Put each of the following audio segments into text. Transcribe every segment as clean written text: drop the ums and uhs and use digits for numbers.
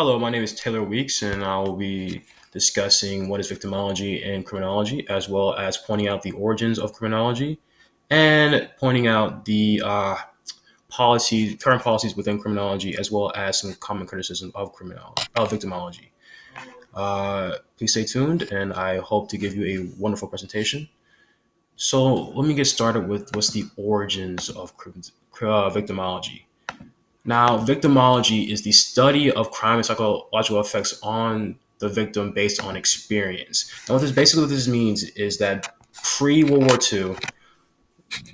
Hello, my name is Taylor Weeks, and I will be discussing what is victimology and criminology, as well as pointing out the origins of criminology and pointing out the current policies within criminology, as well as some common criticism of victimology. Please stay tuned, and I hope to give you a wonderful presentation. So, let me get started with what's the origins of victimology. Now, victimology is the study of crime and psychological effects on the victim based on experience. Now, what this means is that pre-World War II,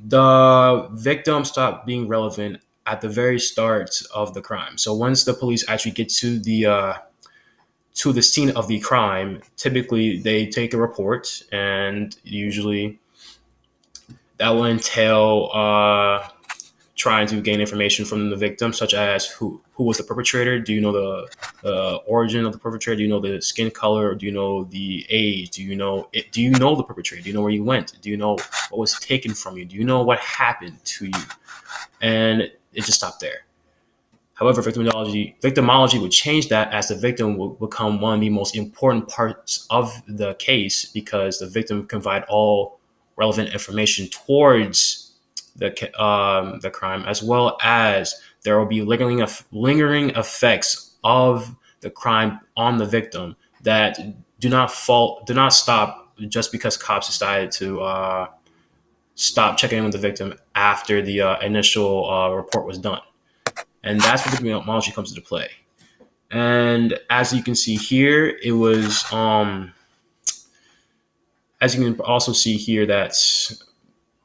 the victim stopped being relevant at the very start of the crime. So once the police actually get to the scene of the crime, typically they take a report, and usually that will entail trying to gain information from the victim, such as who was the perpetrator. Do you know the origin of the perpetrator? Do you know the skin color? Do you know the age? Do you know it? Do you know the perpetrator? Do you know where you went? Do you know what was taken from you? Do you know what happened to you? And it just stopped there. However, victimology would change that, as the victim will become one of the most important parts of the case, because the victim can provide all relevant information towards the crime, as well as there will be lingering effects of the crime on the victim that do not stop just because cops decided to stop checking in with the victim after the initial report was done. And that's where the criminology comes into play. And as you can see here, it was as you can also see here, that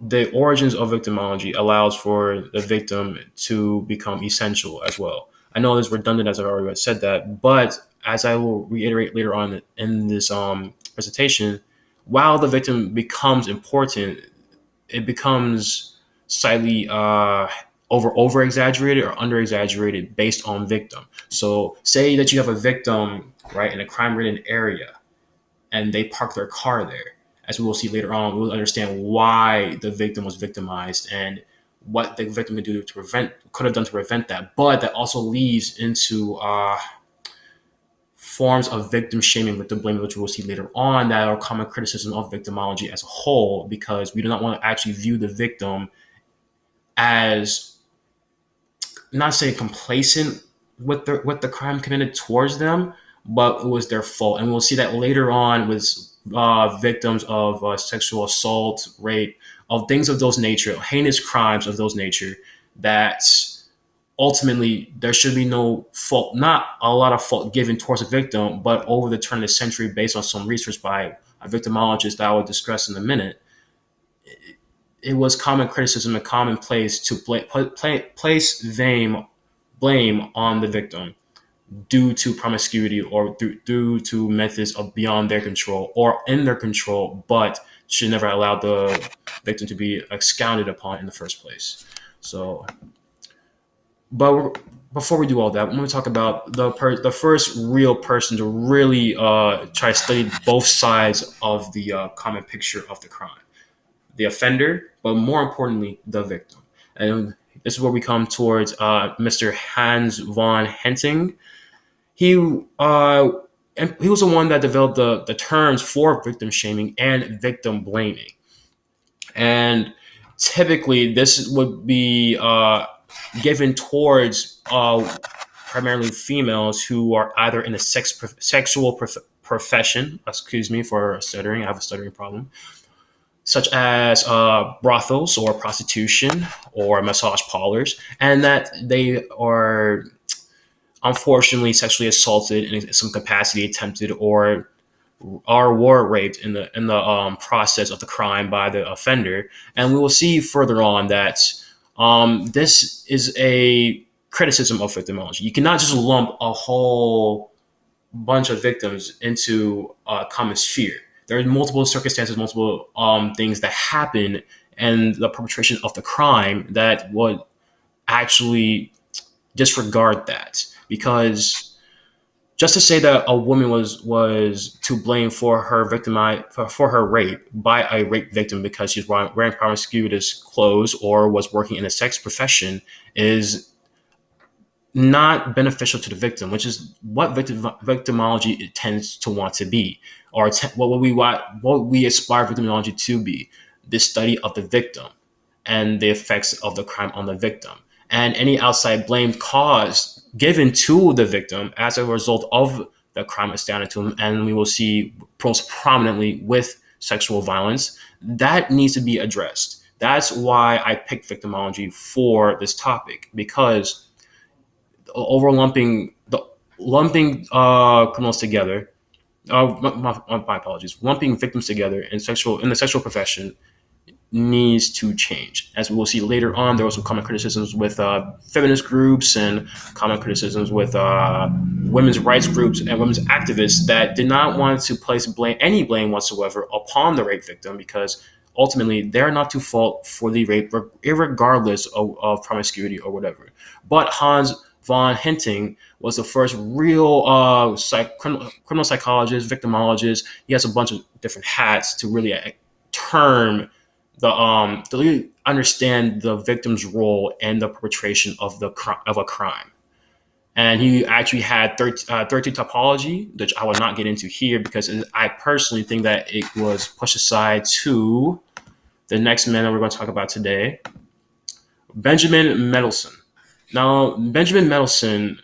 the origins of victimology allows for the victim to become essential as well. I know it's redundant, as I've already said that, but as I will reiterate later on in this presentation, while the victim becomes important, it becomes slightly over exaggerated or under exaggerated based on victim. So say that you have a victim, right, in a crime ridden area, and they park their car there. As we will see later on, we'll understand why the victim was victimized and what the victim could have done to prevent that. But that also leads into forms of victim shaming, victim blaming, which we'll see later on, that are common criticism of victimology as a whole, because we do not want to actually view the victim as, not saying complacent with the crime committed towards them, but it was their fault. And we'll see that later on with victims of sexual assault, rape, of things of those nature, heinous crimes of those nature, that ultimately there should be no fault, not a lot of fault given towards a victim, but over the turn of the century, based on some research by a victimologist that I will discuss in a minute, it was common criticism and commonplace to place blame on the victim due to promiscuity or due to methods of beyond their control or in their control, but should never allow the victim to be expounded upon in the first place. So, before we do all that, I'm going to talk about the first real person to really try to study both sides of the common picture of the crime: the offender, but more importantly, the victim. And this is where we come towards Mr. Hans von Henting. He and he was the one that developed the terms for victim shaming and victim blaming. And typically, this would be given towards primarily females who are either in a sexual profession. Excuse me for stuttering. I have a stuttering problem, such as brothels or prostitution or massage parlors, and that they are unfortunately sexually assaulted in some capacity, attempted, or were raped in the process of the crime by the offender. And we will see further on that this is a criticism of victimology. You cannot just lump a whole bunch of victims into a common sphere. There are multiple circumstances, multiple things that happen and the perpetration of the crime that would actually disregard that. Because just to say that a woman was to blame for her for her rape by a rape victim because she's wearing promiscuous clothes or was working in a sex profession is not beneficial to the victim, which is what victimology tends to want to be, or what we aspire victimology to be: the study of the victim and the effects of the crime on the victim, and any outside blame caused given to the victim as a result of the crime established to him. And we will see most prominently with sexual violence that needs to be addressed. That's why I picked victimology for this topic, because the lumping criminals together. My apologies. Lumping victims together in the sexual profession needs to change. As we will see later on, there were some common criticisms with feminist groups and common criticisms with women's rights groups and women's activists that did not want to place any blame whatsoever upon the rape victim, because ultimately they're not to fault for the rape, regardless of promiscuity or whatever. But Hans von Henting was the first real criminal psychologist, victimologist. He has a bunch of different hats to really term to really understand the victim's role and the perpetration of a crime. And he actually had 13 topology, which I will not get into here because I personally think that it was pushed aside to the next man that we're going to talk about today, Benjamin Mendelsohn. Now, Benjamin Mendelsohn,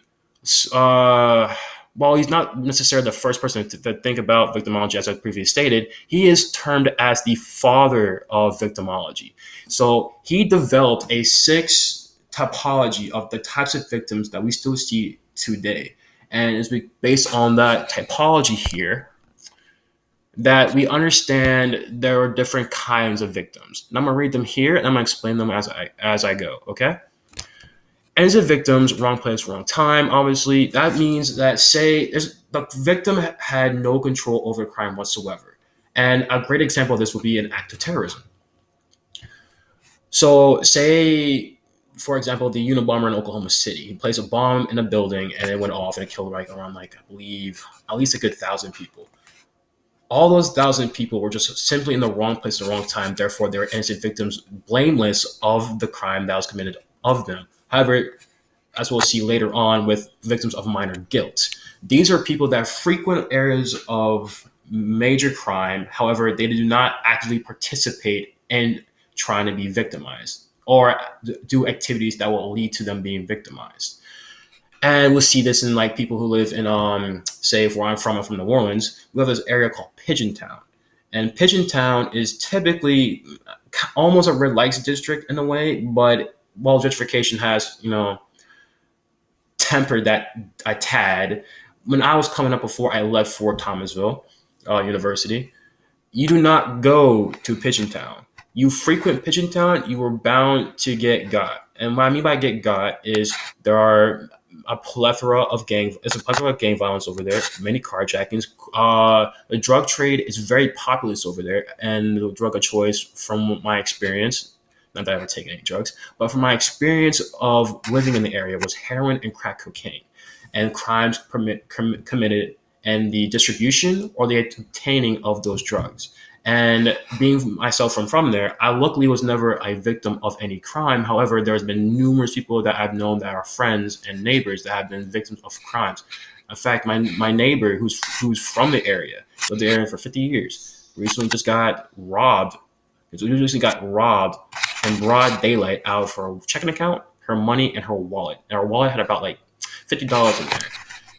uh, while he's not necessarily the first person to think about victimology, as I previously stated, he is termed as the father of victimology. So he developed a six typology of the types of victims that we still see today. And it's based on that typology here that we understand there are different kinds of victims. And I'm going to read them here and I'm going to explain them as I go, okay? Innocent victims, wrong place, wrong time. Obviously, that means that the victim had no control over the crime whatsoever. And a great example of this would be an act of terrorism. So, say, for example, the Unabomber in Oklahoma City. He placed a bomb in a building and it went off and it killed around, I believe, at least a good 1,000 people. All those 1,000 people were just simply in the wrong place at the wrong time. Therefore, they were innocent victims, blameless of the crime that was committed of them. However, as we'll see later on with victims of minor guilt, these are people that frequent areas of major crime. However, they do not actively participate in trying to be victimized or do activities that will lead to them being victimized. And we'll see this in people who live in, say, if where I'm from New Orleans, we have this area called Pigeon Town. And Pigeon Town is typically almost a red lights district in a way, but while gentrification has, tempered that a tad, when I was coming up before I left Fort Thomasville University, you do not go to Pigeon Town. You frequent Pigeon Town, you are bound to get got. And what I mean by get got is there are a plethora of gang violence over there, many carjackings. The drug trade is very populous over there, and the drug of choice, from my experience, not that I ever taken any drugs, but from my experience of living in the area, was heroin and crack cocaine, and crimes committed and the distribution or the obtaining of those drugs. And being myself from there, I luckily was never a victim of any crime. However, there's been numerous people that I've known that are friends and neighbors that have been victims of crimes. In fact, my neighbor who's from the area, lived in the area for 50 years, recently just got robbed. He recently got robbed in broad daylight out of her checking account, her money, and her wallet. And her wallet had about $50 in there.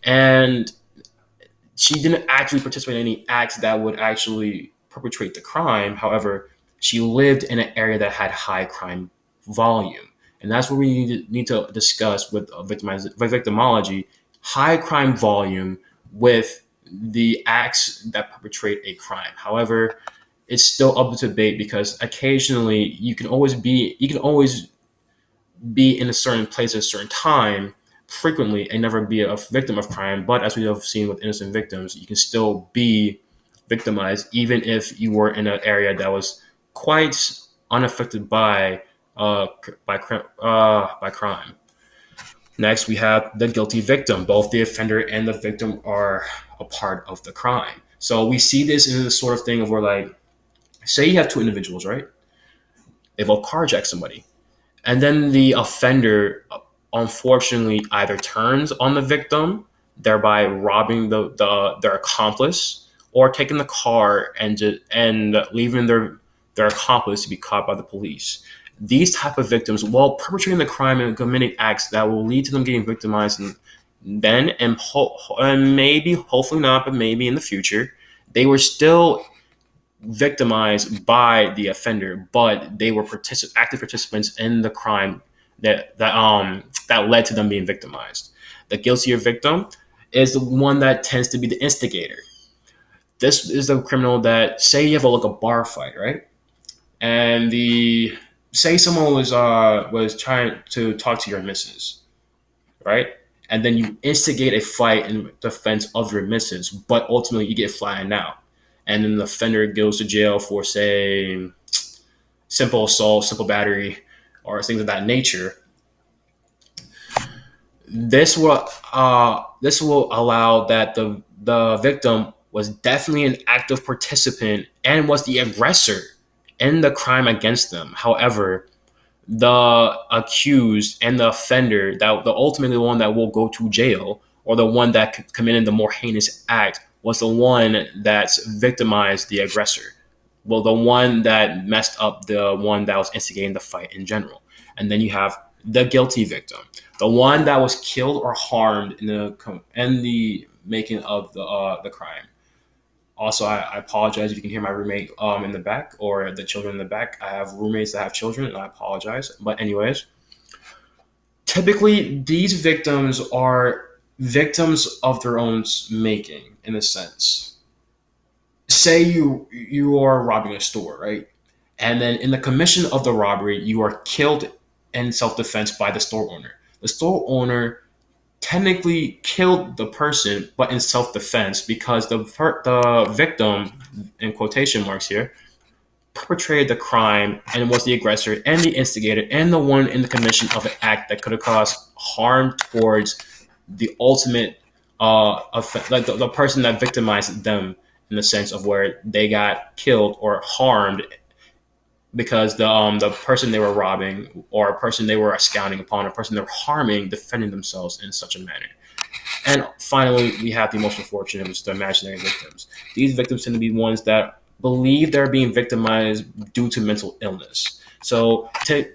And she didn't actually participate in any acts that would actually perpetrate the crime. However, she lived in an area that had high crime volume. And that's what we need to discuss with victimology: high crime volume with the acts that perpetrate a crime. However, it's still up to debate because occasionally you can always be in a certain place at a certain time frequently and never be a victim of crime. But as we have seen with innocent victims, you can still be victimized even if you were in an area that was quite unaffected by crime. Next, we have the guilty victim. Both the offender and the victim are a part of the crime. So we see this in the sort of thing of where, say you have two individuals, right? They both carjack somebody. And then the offender unfortunately either turns on the victim, thereby robbing their accomplice, or taking the car and leaving their accomplice to be caught by the police. These type of victims, while perpetrating the crime and committing acts that will lead to them getting victimized, and then and maybe, hopefully not, but maybe in the future, they were still victimized by the offender, but they were active participants in the crime that led to them being victimized. The guiltier victim is the one that tends to be the instigator. This is the criminal that, say you have a bar fight, right? And the say someone was trying to talk to your missus, right? And then you instigate a fight in defense of your missus, but ultimately you get flattened out. And then the offender goes to jail for, say, simple assault, simple battery, or things of that nature. This will allow that the victim was definitely an active participant and was the aggressor in the crime against them. However, the accused and the offender, that the ultimately one that will go to jail, or the one that committed the more heinous act, was the one that's victimized the aggressor. Well, the one that messed up the one that was instigating the fight in general. And then you have the guilty victim, the one that was killed or harmed in the making of the crime. Also, I apologize if you can hear my roommate in the back, or the children in the back. I have roommates that have children, and I apologize. But anyways, typically these victims are victims of their own making, in a sense. Say you are robbing a store, right? And then in the commission of the robbery, you are killed in self defense by the store owner. The store owner technically killed the person, but in self defense, because the victim, in quotation marks here, perpetrated the crime and was the aggressor and the instigator and the one in the commission of an act that could have caused harm towards the ultimate like the person that victimized them, in the sense of where they got killed or harmed because the person they were robbing, or a person they were scouting upon, a person they were harming, defending themselves in such a manner. And finally, we have the most unfortunate, which is the imaginary victims. These victims tend to be ones that believe they're being victimized due to mental illness. So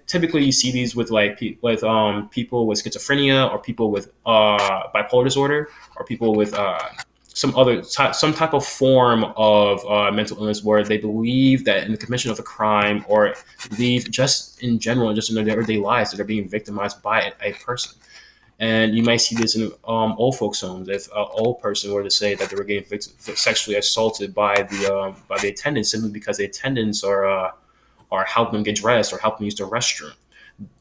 typically, you see these with people with schizophrenia, or people with bipolar disorder, or people with some type of form of mental illness, where they believe that in the commission of a crime, or believe just in general, just in their everyday lives, that they're being victimized by a person. And you might see this in old folks' homes. If an old person were to say that they were getting sexually assaulted by the attendants, simply because the attendants are helping them get dressed or helping them use the restroom,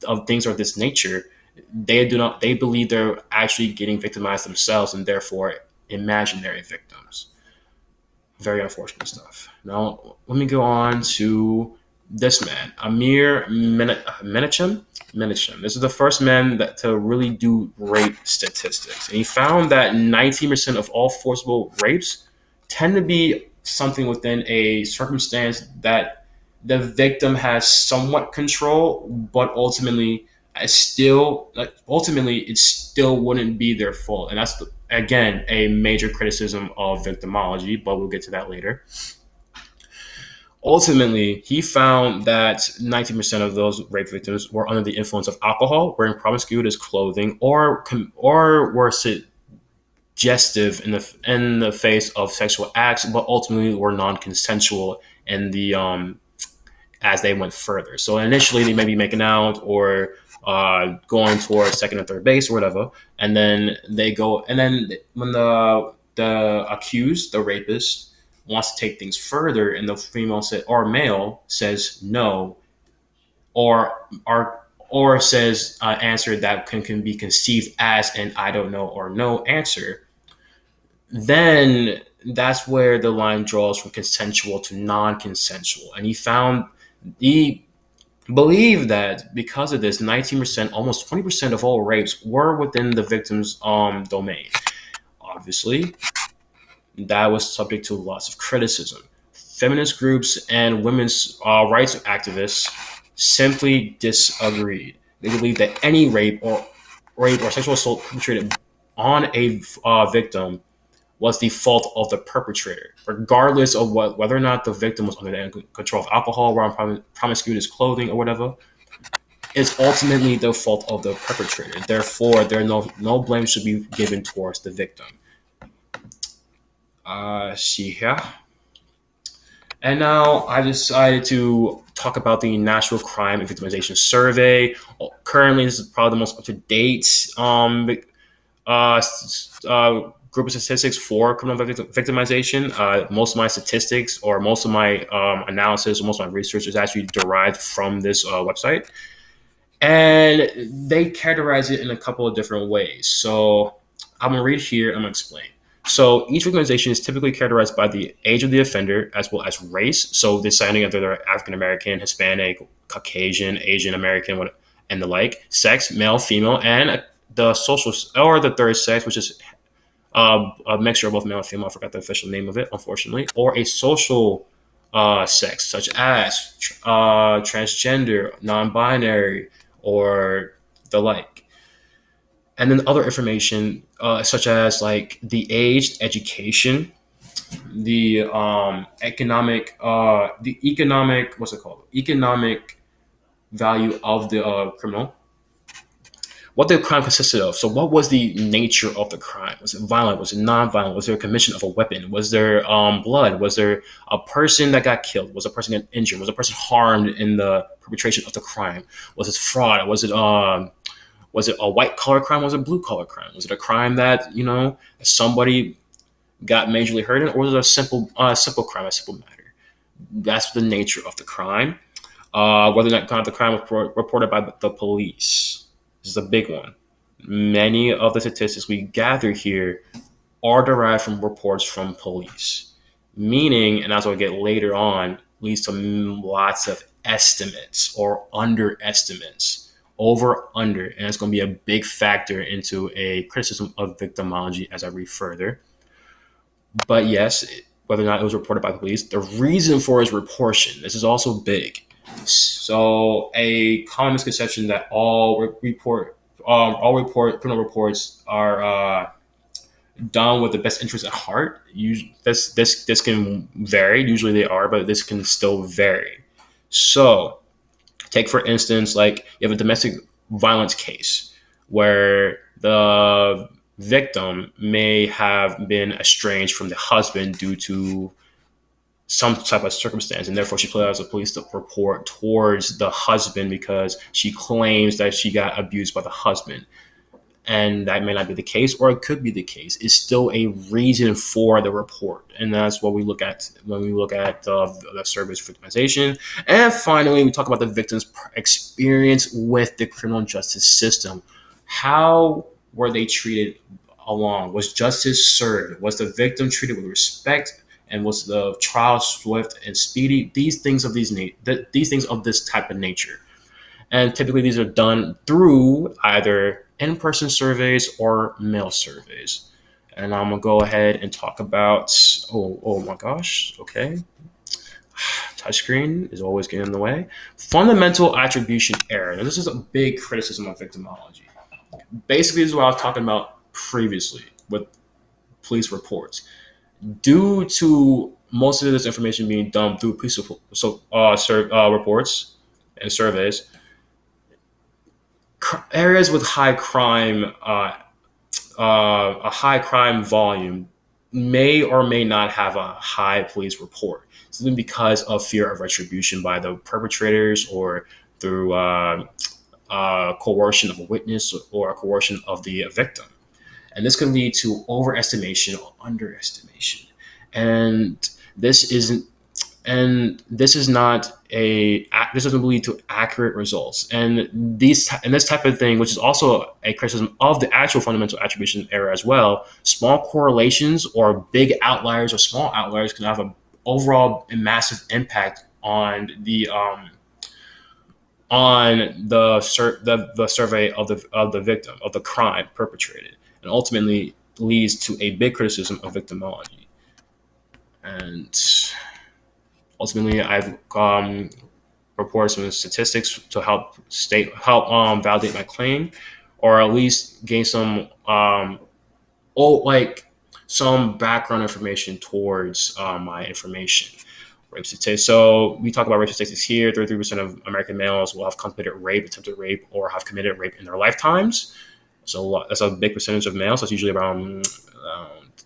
of things of this nature, they believe they're actually getting victimized themselves, and therefore imaginary victims. Very unfortunate stuff. Now, let me go on to this man, Amir Menachem. This is the first man to really do rape statistics. And he found that 19% of all forcible rapes tend to be something within a circumstance that the victim has somewhat control, but ultimately it still wouldn't be their fault. And that's, again, a major criticism of victimology, but we'll get to that later. Ultimately, he found that 19% of those rape victims were under the influence of alcohol, wearing promiscuous clothing, or were suggestive in the face of sexual acts, but ultimately were non-consensual in the as they went further. So initially, they may be making out, or going towards second or third base or whatever, and then they go. And then when the accused, the rapist, wants to take things further, and the male says no, or says an answer that can be conceived as an I don't know or no answer, then that's where the line draws from consensual to non-consensual. And he believed that because of this, 19%, almost 20% of all rapes were within the victim's domain. Obviously, that was subject to lots of criticism. Feminist groups and women's rights activists simply disagreed. They believed that any rape, or rape or sexual assault perpetrated on a victim was the fault of the perpetrator, regardless of whether or not the victim was under the control of alcohol, or on promiscuous clothing, or whatever. It's ultimately the fault of the perpetrator. Therefore, no blame should be given towards the victim. See here. And now I decided to talk about the National Crime and Victimization Survey. Currently, this is probably the most up to date group of statistics for criminal victimization. Most of my statistics, or most of my analysis, or most of my research is actually derived from this website. And they categorize it in a couple of different ways. So I'm going to read here, I'm going to explain. So each organization is typically characterized by the age of the offender as well as race. So deciding whether they're African American, Hispanic, Caucasian, Asian American, and the like. Sex, male, female, and the social, or the third sex, which is a mixture of both male and female. I forgot the official name of it, unfortunately. Or a social sex, such as transgender, non-binary, or the like. And then other information, such as like the age, education, the economic, what's it called? Economic value of the criminal, what the crime consisted of. So, what was the nature of the crime? Was it violent? Was it non-violent? Was there a commission of a weapon? Was there blood? Was there a person that got killed? Was a person get injured? Was a person harmed in the perpetration of the crime? Was it fraud? Was it a white collar crime? Was it a blue collar crime? Was it a crime that somebody got majorly hurt in, or was it a simple crime, a simple matter? That's the nature of the crime. Whether or not the crime was reported by the police. This is a big one. Many of the statistics we gather here are derived from reports from police, meaning, and as I'll get later on, leads to lots of estimates or underestimates, over under, and it's going to be a big factor into a criticism of victimology as I read further. But yes, whether or not it was reported by the police, the reason for its reportion, this is also big. So a common misconception that all criminal reports are done with the best interest at heart. This can vary. Usually they are, but this can still vary. So take for instance, like you have a domestic violence case where the victim may have been estranged from the husband due to some type of circumstance, and therefore she files a police report towards the husband because she claims that she got abused by the husband. And that may not be the case, or it could be the case. It's still a reason for the report, and that's what we look at when we look at the service victimization. And finally, we talk about the victim's experience with the criminal justice system. How were they treated along? Was justice served? Was the victim treated with respect? And was the trial swift and speedy? These things of this type of nature. And typically these are done through either in-person surveys or mail surveys. And I'm gonna go ahead and talk about, oh my gosh, okay. Touchscreen is always getting in the way. Fundamental attribution error. Now, this is a big criticism of victimology. Basically, this is what I was talking about previously with police reports. Due to most of this information being done through police reports and surveys, areas with high crime, a high crime volume, may or may not have a high police report, simply because of fear of retribution by the perpetrators, or through coercion of a witness or coercion of the victim. And this can lead to overestimation or underestimation. And this isn't this doesn't lead to accurate results. And this type of thing, which is also a criticism of the actual fundamental attribution error as well, small correlations or big outliers or small outliers can have an overall massive impact on the survey of the victim of the crime perpetrated, and ultimately leads to a big criticism of victimology. And ultimately, I've reported some statistics to help validate my claim, or at least gain some like some background information towards my information. Rape statistics. So we talk about rape statistics here. 33% of American males will have committed rape, attempted rape, or have committed rape in their lifetimes. So that's a big percentage of males. That's usually around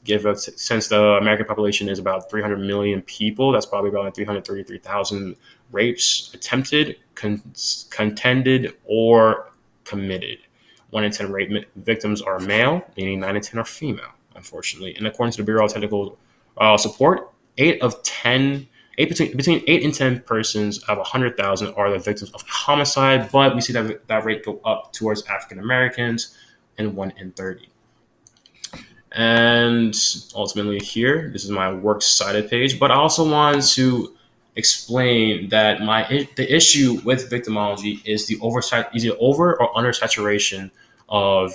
since the American population is about 300 million people, that's probably about 333,000 rapes attempted, contended, or committed. 1 in 10 rape victims are male, meaning 9 in 10 are female, unfortunately. And according to the Bureau of Technical Support, 8 between 8 and 10 persons out of 100,000 are the victims of homicide, but we see that rate go up towards African Americans and 1 in 30. And ultimately here, this is my works cited page, but I also wanted to explain that the issue with victimology is the over or under saturation of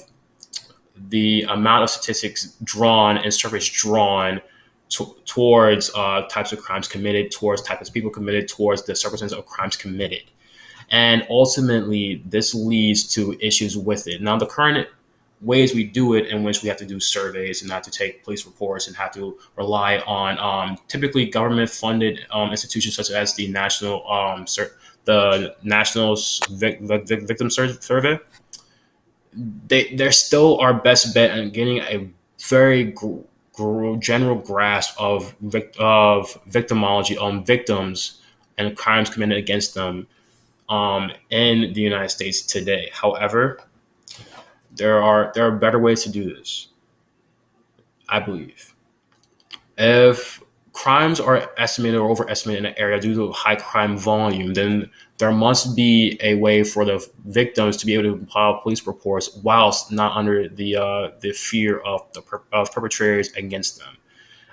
the amount of statistics drawn and surveys drawn towards types of crimes committed, towards types of people committed, towards the circumstances of crimes committed. And ultimately, this leads to issues with it. Now, the current ways we do it, in which we have to do surveys and have to take police reports and have to rely on typically government-funded institutions such as the National Victim Survey. They're still our best bet in getting a very general grasp of victimology on victims and crimes committed against them in the United States today. However, there are better ways to do this, I believe. If crimes are estimated or overestimated in an area due to high crime volume, then there must be a way for the victims to be able to file police reports whilst not under the fear of of perpetrators against them.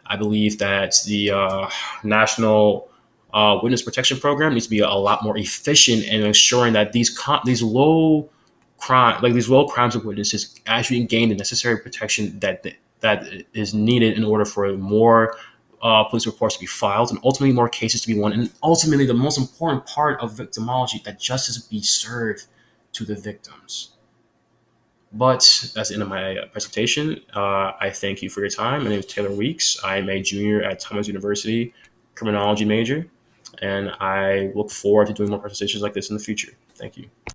I believe that the National Witness Protection Program needs to be a lot more efficient in ensuring that these low crimes of witnesses actually gain the necessary protection that is needed in order for more police reports to be filed and ultimately more cases to be won. And ultimately, the most important part of victimology, that justice be served to the victims. But that's the end of my presentation. I thank you for your time. My name is Taylor Weeks. I'm a junior at Thomas University, criminology major, and I look forward to doing more presentations like this in the future. Thank you.